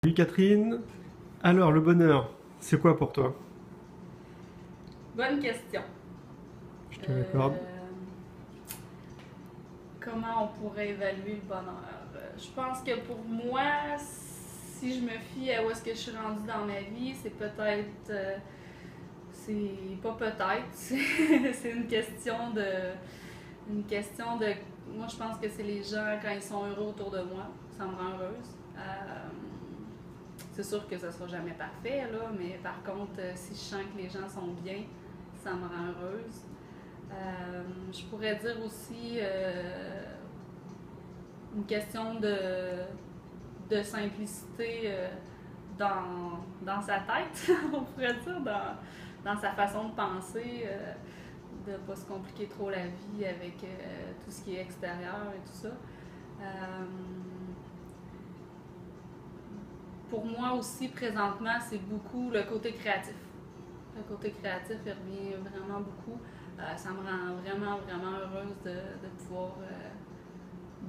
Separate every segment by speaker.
Speaker 1: Salut Catherine. Alors, le bonheur, c'est quoi pour toi?
Speaker 2: Bonne question.
Speaker 1: Je te l'accorde.
Speaker 2: Comment on pourrait évaluer le bonheur? Je pense que pour moi, si je me fie à où est-ce que je suis rendue dans ma vie, c'est peut-être... c'est pas peut-être, c'est une question de... Une question de... Moi, je pense que c'est les gens, quand ils sont heureux autour de moi, ça me rend heureuse. C'est sûr que ça sera jamais parfait, là, mais par contre, si je sens que les gens sont bien, ça me rend heureuse. Je pourrais dire aussi une question de simplicité dans sa tête, on pourrait dire, dans sa façon de penser, de ne pas se compliquer trop la vie avec tout ce qui est extérieur et tout ça. Pour moi aussi, présentement, c'est beaucoup le côté créatif. Le côté créatif, il revient vraiment beaucoup. Ça me rend vraiment, vraiment heureuse de pouvoir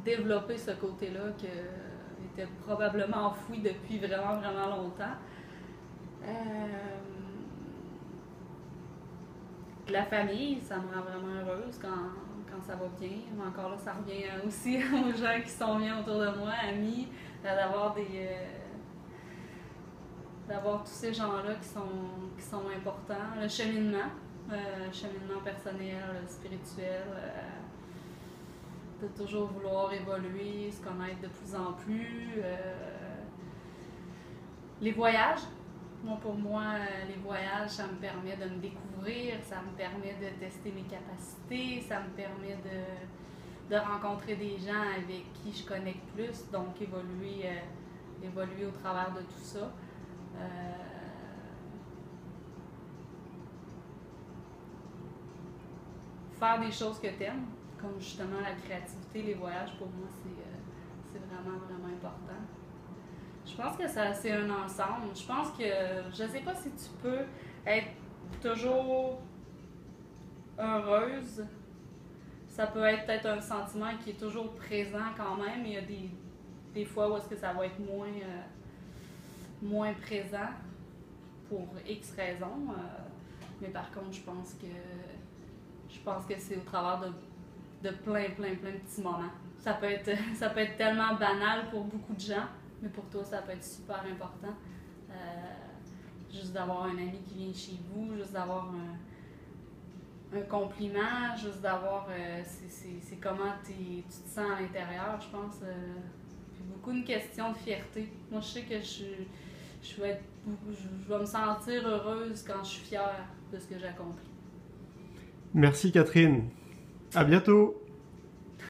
Speaker 2: développer ce côté-là qui était probablement enfoui depuis vraiment, vraiment longtemps. La famille, ça me rend vraiment heureuse quand ça va bien. Mais encore là, ça revient aussi aux gens qui sont bien autour de moi, amis, d'avoir tous ces gens-là qui sont importants. Le cheminement personnel, spirituel, de toujours vouloir évoluer, se connaître de plus en plus. Les voyages, pour moi, les voyages, ça me permet de me découvrir, ça me permet de tester mes capacités, ça me permet de rencontrer des gens avec qui je connecte plus, donc évoluer au travers de tout ça. Faire des choses que t'aimes, comme justement la créativité, les voyages, pour moi, c'est vraiment, vraiment important. Je pense que c'est un ensemble. Je pense que, je sais pas si tu peux être toujours heureuse. Ça peut être peut-être un sentiment qui est toujours présent quand même. Il y a des fois où est-ce que ça va être moins présent pour X raisons. Mais par contre, je pense que c'est au travers de plein, plein, plein de petits moments. Ça peut être tellement banal pour beaucoup de gens, mais pour toi, ça peut être super important. Juste d'avoir un ami qui vient chez vous, juste d'avoir un compliment, juste d'avoir... c'est comment tu te sens à l'intérieur, je pense. Puis beaucoup une question de fierté. Moi, je sais que je vais me sentir heureuse quand je suis fière de ce que j'accomplis.
Speaker 1: Merci Catherine. À bientôt.